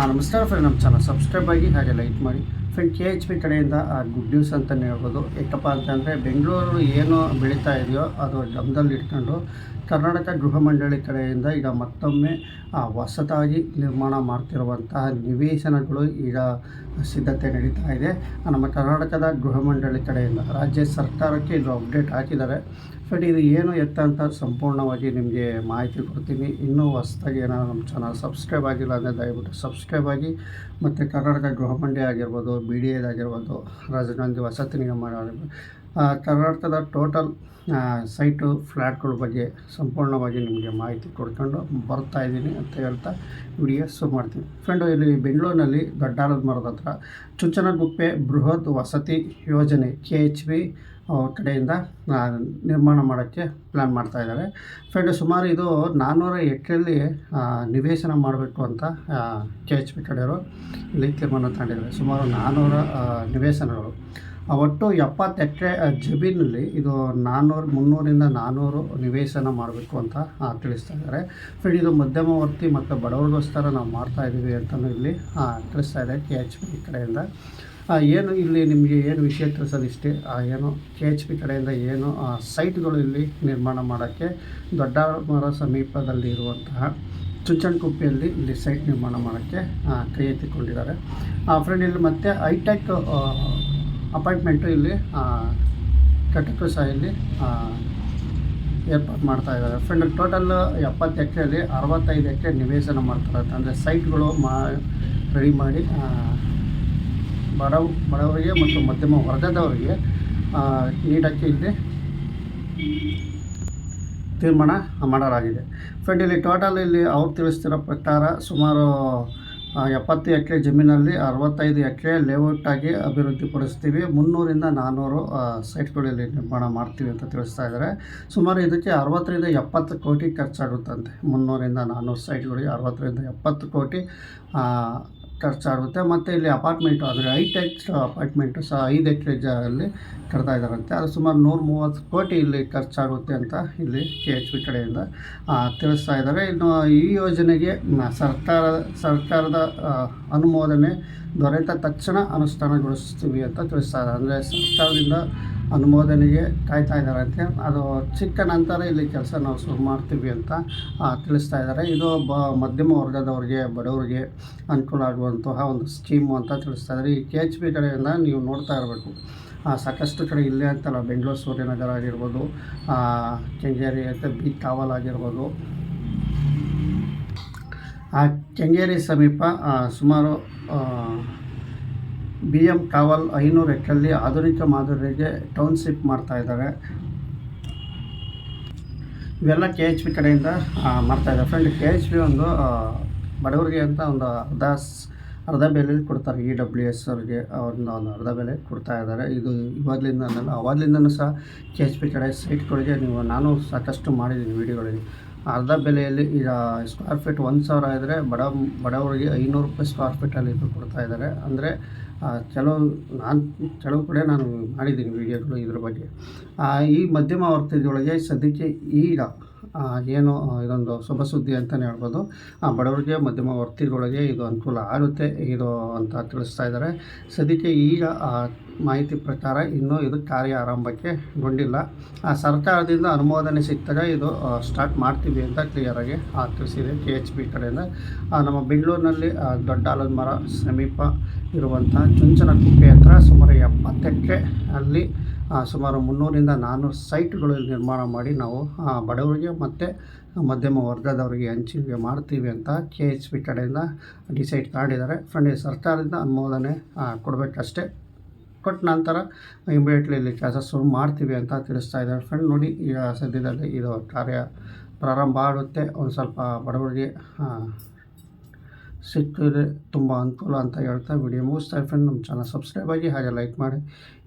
ನಮಸ್ಕಾರ ಫ್ರೆಂಡ್, ನಮ್ಮ channel subscribe ಆಗಿ ಹಾಗೆ ಲೈಕ್ ಮಾಡಿ ಫ್ರೆಂಡ್. KHP ಕಡೆಯಿಂದ ಗುಡ್ ನ್ಯೂಸ್ ಅಂತಲೇ ಹೇಳ್ಬೋದು. ಏಕಪ್ಪ ಅಂತಂದರೆ ಬೆಂಗಳೂರು ಏನು ಬೆಳೀತಾ ಇದೆಯೋ ಅದು ಗಮನದಲ್ಲಿ ಇಟ್ಕೊಂಡು ಕರ್ನಾಟಕ ಗೃಹ ಮಂಡಳಿ ಕಡೆಯಿಂದ ಈಗ ಮತ್ತೊಮ್ಮೆ ಹೊಸದಾಗಿ ನಿರ್ಮಾಣ ಮಾಡ್ತಿರುವಂತಹ ನಿವೇಶನಗಳು ಈಗ ಸಿದ್ಧತೆ ನಡೀತಾ ಇದೆ. ನಮ್ಮ ಕರ್ನಾಟಕದ ಗೃಹ ಮಂಡಳಿ ಕಡೆಯಿಂದ ರಾಜ್ಯ ಸರ್ಕಾರಕ್ಕೆ ಇದು ಅಪ್ಡೇಟ್ ಹಾಕಿದ್ದಾರೆ. ಫ್ರೆಂಡ್, ಇದು ಏನು ಎತ್ತ ಅಂತ ಸಂಪೂರ್ಣವಾಗಿ ನಿಮಗೆ ಮಾಹಿತಿ ಕೊಡ್ತೀನಿ. ಇನ್ನೂ ಹೊಸದಾಗಿ ಏನಾದರೂ ನಮ್ಮ ಚಾನಲ್ ಸಬ್ಸ್ಕ್ರೈಬ್ ಆಗಿಲ್ಲ ಅಂದರೆ ದಯವಿಟ್ಟು ಸಬ್ಸ್ಕ್ರೈಬ್ ಆಗಿ. ಮತ್ತು ಕರ್ನಾಟಕ ಗೃಹ ಮಂಡಳಿ ಆಗಿರ್ಬೋದು, BDA ಆಗಿರ್ಬೋದು, ರಾಜೀವ್ ಗಾಂಧಿ ವಸತಿ ನಿಗಮ ಆಗಿರ್ಬೋದು, ಕರ್ನಾಟಕದ ಟೋಟಲ್ ಸೈಟು ಫ್ಲ್ಯಾಟ್ಗಳ ಬಗ್ಗೆ ಸಂಪೂರ್ಣವಾಗಿ ನಿಮಗೆ ಮಾಹಿತಿ ಕೊಡ್ಕೊಂಡು ಬರ್ತಾ ಇದ್ದೀನಿ ಅಂತ ಹೇಳ್ತಾ ವಿಡಿಯೋ ಶುರು ಮಾಡ್ತೀನಿ. ಫ್ರೆಂಡು, ಇಲ್ಲಿ ಬೆಂಗಳೂರಿನಲ್ಲಿ ದೊಡ್ಡಾಲದ ಮರದ ಹತ್ರ ಚುಂಚನಗುಪ್ಪೆ ಬೃಹತ್ ವಸತಿ ಯೋಜನೆ KHP ಕಡೆಯಿಂದ ನಿರ್ಮಾಣ ಮಾಡೋಕ್ಕೆ ಪ್ಲ್ಯಾನ್ ಮಾಡ್ತಾಯಿದ್ದಾರೆ. ಫ್ರೆಂಡು, ಸುಮಾರು ಇದು 400 ಎಕರೆಯಲ್ಲಿ ನಿವೇಶನ ಮಾಡಬೇಕು ಅಂತ KHP ಕಡೆಯವರು ಇಲ್ಲಿ ತೀರ್ಮಾನ ತಗೊಂಡಿದ್ದಾರೆ. ಸುಮಾರು 400 ನಿವೇಶನಗಳು, ಒಟ್ಟು 70 ಎಕರೆ ಜಮೀನಲ್ಲಿ ಇದು 300ರಿಂದ 400 ನಿವೇಶನ ಮಾಡಬೇಕು ಅಂತ ತಿಳಿಸ್ತಾ ಇದ್ದಾರೆ. ಫ್ರೆಂಡ್, ಇದು ಮಧ್ಯಮವರ್ತಿ ಮತ್ತು ಬಡವರಿಗೋಸ್ಕರ ನಾವು ಮಾಡ್ತಾಯಿದ್ದೀವಿ ಅಂತಲೂ ಇಲ್ಲಿ ತಿಳಿಸ್ತಾ ಇದೆ KHP ಕಡೆಯಿಂದ. ಏನು ಇಲ್ಲಿ ನಿಮಗೆ ಏನು ವಿಷಯ ತಿಳಿಸೋದಿಷ್ಟೇ, ಏನು KHP ಕಡೆಯಿಂದ ಏನು ಸೈಟ್ಗಳು ಇಲ್ಲಿ ನಿರ್ಮಾಣ ಮಾಡೋಕ್ಕೆ ದೊಡ್ಡ ಮರ ಸಮೀಪದಲ್ಲಿ ಇರುವಂತಹ ಚುಂಚನಗುಪ್ಪೆಯಲ್ಲಿ ಇಲ್ಲಿ ಸೈಟ್ ನಿರ್ಮಾಣ ಮಾಡೋಕ್ಕೆ ಕೈ ಎತ್ತಿಕೊಂಡಿದ್ದಾರೆ. ಫ್ರೆಂಡ್, ಇಲ್ಲಿ ಮತ್ತೆ ಹೈಟೆಕ್ ಅಪಾರ್ಟ್ಮೆಂಟು ಇಲ್ಲಿ ಕಟ್ಟಕ್ಕೂ ಸಹ ಇಲ್ಲಿ ಏರ್ಪಾಡು ಮಾಡ್ತಾ ಇದ್ದಾರೆ. ಫ್ರೆಂಡ್, ಟೋಟಲ್ 70 ಎಕರೆಯಲ್ಲಿ 65 ಎಕರೆ ನಿವೇಶನ ಮಾಡ್ತಾರೆ. ಅಂದರೆ ಸೈಟ್ಗಳು ರೆಡಿ ಮಾಡಿ ಬಡವರಿಗೆ ಮತ್ತು ಮಧ್ಯಮ ವರ್ಗದವರಿಗೆ ನೀಡೋಕ್ಕೆ ಇಲ್ಲಿ ತೀರ್ಮಾನ ಮಾಡಲಾಗಿದೆ. ಫ್ರೆಂಡ್, ಇಲ್ಲಿ ಟೋಟಲ್ ಇಲ್ಲಿ ಅವ್ರು ತಿಳಿಸ್ತಿರೋ ಪ್ರಕಾರ ಸುಮಾರು 70 ಎಕರೆ ಜಮೀನಲ್ಲಿ 65 ಎಕರೆ ಲೇಔಟಾಗಿ ಅಭಿವೃದ್ಧಿಪಡಿಸ್ತೀವಿ, 300ರಿಂದ 400 ಸೈಟ್ಗಳಲ್ಲಿ ನಿರ್ಮಾಣ ಮಾಡ್ತೀವಿ ಅಂತ ತಿಳಿಸ್ತಾ ಇದ್ದಾರೆ. ಸುಮಾರು ಇದಕ್ಕೆ 60ರಿಂದ 70 ಕೋಟಿ ಖರ್ಚಾಗುತ್ತಂತೆ. 300ರಿಂದ 400 ಸೈಟ್ಗಳಿಗೆ 60ರಿಂದ 70 ಕೋಟಿ ಖರ್ಚಾಗುತ್ತೆ. ಮತ್ತು ಇಲ್ಲಿ ಅಪಾರ್ಟ್ಮೆಂಟು ಅಂದರೆ ಹೈಟೆಕ್ ಅಪಾರ್ಟ್ಮೆಂಟು ಸಹ 5 ಎಕರೆ ಜಾಗದಲ್ಲಿ ಕಟ್ತಾ ಇದ್ದಾರಂತೆ. ಅದು ಸುಮಾರು 130 ಕೋಟಿ ಇಲ್ಲಿ ಖರ್ಚಾಗುತ್ತೆ ಅಂತ ಇಲ್ಲಿ KHP ಕಡೆಯಿಂದ ತಿಳಿಸ್ತಾ ಇದ್ದಾರೆ. ಇನ್ನು ಈ ಯೋಜನೆಗೆ ಸರ್ಕಾರದ ಅನುಮೋದನೆ ದೊರೆತ ತಕ್ಷಣ ಅನುಷ್ಠಾನಗೊಳಿಸ್ತೀವಿ ಅಂತ ತಿಳಿಸ್ತಾ ಇದ್ದಾರೆ. ಅಂದರೆ ಸರ್ಕಾರದಿಂದ ಅನುಮೋದನೆಗೆ ಕಾಯ್ತಾ ಇದ್ದಾರಂತೆ. ಅದು ಸಿಕ್ಕ ನಂತರ ಇಲ್ಲಿ ಕೆಲಸ ನಾವು ಶುರು ಮಾಡ್ತೀವಿ ಅಂತ ತಿಳಿಸ್ತಾ ಇದ್ದಾರೆ. ಇದು ಮಧ್ಯಮ ವರ್ಗದವರಿಗೆ, ಬಡವರಿಗೆ ಅನುಕೂಲ ಆಗುವಂತಹ ಒಂದು ಸ್ಕೀಮು ಅಂತ ತಿಳಿಸ್ತಾ ಇದ್ದಾರೆ. ಈ KHP ಕಡೆಯಿಂದ ನೀವು ನೋಡ್ತಾ ಇರಬೇಕು, ಸಾಕಷ್ಟು ಕಡೆ ಇಲ್ಲೇ ಅಂತಲ್ಲ, ಬೆಂಗಳೂರು ಸೂರ್ಯನಗರ ಆಗಿರ್ಬೋದು, ಕೆಂಗೇರಿ ಮತ್ತು ಕಾವಲ್ ಆಗಿರ್ಬೋದು, ಕೆಂಗೇರಿ ಸಮೀಪ ಸುಮಾರು BM ಕಾವಲ್ 500 ಎಕರೆಯಲ್ಲಿ ಆಧುನಿಕ ಮಾದರಿಗೆ ಟೌನ್ಶಿಪ್ ಮಾಡ್ತಾಯಿದ್ದಾರೆ. ಇವೆಲ್ಲ KHP ಕಡೆಯಿಂದ ಮಾಡ್ತಾಯಿದ್ದಾರೆ. ಫ್ರೆಂಡ್, KHP ಒಂದು ಬಡವರಿಗೆ ಅಂತ ಒಂದು ಅರ್ಧ ಬೆಲೆಯಲ್ಲಿ ಕೊಡ್ತಾರೆ. EWS ಅವ್ರಿಗೆ ಒಂದು ಅರ್ಧ ಬೆಲೆ ಕೊಡ್ತಾ ಇದ್ದಾರೆ. ಇದು ಇವಾಗಲಿಂದನಲ್ಲ, ಅವಾಗಲಿಂದನೂ ಸಹ KHP ಕಡೆ ಸೈಟ್ಗಳಿಗೆ ನಾನು ಸಾಕಷ್ಟು ಮಾಡಿದ್ದೀನಿ ವೀಡಿಯೋಗಳಲ್ಲಿ. ಅರ್ಧ ಬೆಲೆಯಲ್ಲಿ ಈಗ ಸ್ಕ್ವೇರ್ ಫೀಟ್ 1000 ಇದ್ದರೆ ಬಡವರಿಗೆ 500 ರೂಪಾಯಿ ಸ್ಕ್ವೇರ್ ಫೀಟಲ್ಲಿ ಇದು ಕೊಡ್ತಾಯಿದ್ದಾರೆ. ಅಂದರೆ ಕೆಲವು ಕಡೆ ನಾನು ಮಾಡಿದ್ದೀನಿ ವೀಡಿಯೋಗಳು ಇದ್ರ ಬಗ್ಗೆ. ಈ ಮಧ್ಯಮ ವರ್ಗದೊಳಗೆ ಸದ್ಯಕ್ಕೆ ಈಗ ಏನು ಇದೊಂದು ಶುಭ ಸುದ್ದಿ ಅಂತಲೇ ಹೇಳ್ಬೋದು. ಬಡವರಿಗೆ, ಮಧ್ಯಮ ವರ್ಗಗಳಿಗೆ ಇದು ಅನುಕೂಲ ಆಗುತ್ತೆ ಇದು ಅಂತ ತಿಳಿಸ್ತಾ ಇದ್ದಾರೆ. ಸದ್ಯಕ್ಕೆ ಈಗ ಮಾಹಿತಿ ಪ್ರಕಾರ ಇನ್ನೂ ಇದು ಕಾರ್ಯ ಆರಂಭಕ್ಕೆ ಗೊಂಡಿಲ್ಲ. ಸರ್ಕಾರದಿಂದ ಅನುಮೋದನೆ ಸಿಕ್ಕಾಗ ಇದು ಸ್ಟಾರ್ಟ್ ಮಾಡ್ತೀವಿ ಅಂತ ಕ್ಲಿಯರಾಗಿ ತಿಳಿಸಿದೆ KHP ಕಡೆಯಿಂದ. ನಮ್ಮ ಬೆಂಗಳೂರಿನಲ್ಲಿ ದೊಡ್ಡ ಆಲದ ಮರ ಸಮೀಪ ಇರುವಂಥ ಚುಂಚನಗುಪ್ಪೆ ಹತ್ರ ಸುಮಾರು 70 ಎಕರೆ ಅಲ್ಲಿ ಸುಮಾರು 300ರಿಂದ 400 ಸೈಟ್ಗಳು ನಿರ್ಮಾಣ ಮಾಡಿ ನಾವು ಬಡವರಿಗೆ ಮತ್ತು ಮಧ್ಯಮ ವರ್ಗದವರಿಗೆ ಹಂಚಿಕೆ ಮಾಡ್ತೀವಿ ಅಂತ KHP ಕಡೆಯಿಂದ ಡಿಸೈಡ್ ಮಾಡಿದ್ದಾರೆ. ಫ್ರೆಂಡ್, ಸರ್ಕಾರದಿಂದ ಅನುಮೋದನೆ ಕೊಡಬೇಕಷ್ಟೇ, ಕೊಟ್ಟ ನಂತರ ಇಮಿಡಿಯೇಟ್ಲಿ ಇಲ್ಲಿ ಕೆಲಸ ಶುರು ಮಾಡ್ತೀವಿ ಅಂತ ತಿಳಿಸ್ತಾ ಇದ್ದಾರೆ. ಫ್ರೆಂಡ್, ನೋಡಿ, ಈಗ ಸದ್ಯದಲ್ಲಿ ಇದು ಕಾರ್ಯ ಪ್ರಾರಂಭ ಆಗುತ್ತೆ. ಒಂದು ಸ್ವಲ್ಪ ಬಡವರಿಗೆ ಸಿಕ್ಕಿದ್ರೆ ತುಂಬ ಅನುಕೂಲ ಅಂತ ಹೇಳ್ತಾ ವಿಡಿಯೋ ಮುಗಿಸ್ತಾ ಫ್ರೆಂಡ್. ನಮ್ಮ ಚಾನಲ್ ಸಬ್ಸ್ಕ್ರೈಬ್ ಆಗಿ ಹಾಗೆ ಲೈಕ್ ಮಾಡಿ.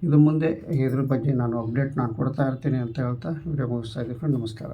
ಇದು ಮುಂದೆ ಇದ್ರ ಬಗ್ಗೆ ನಾನು ಅಪ್ಡೇಟ್ ಕೊಡ್ತಾ ಇರ್ತೀನಿ ಅಂತ ಹೇಳ್ತಾ ವಿಡಿಯೋ ಮುಗಿಸ್ತಾ ಇದ್ದೀನಿ ಫ್ರೆಂಡ್. ನಮಸ್ಕಾರ.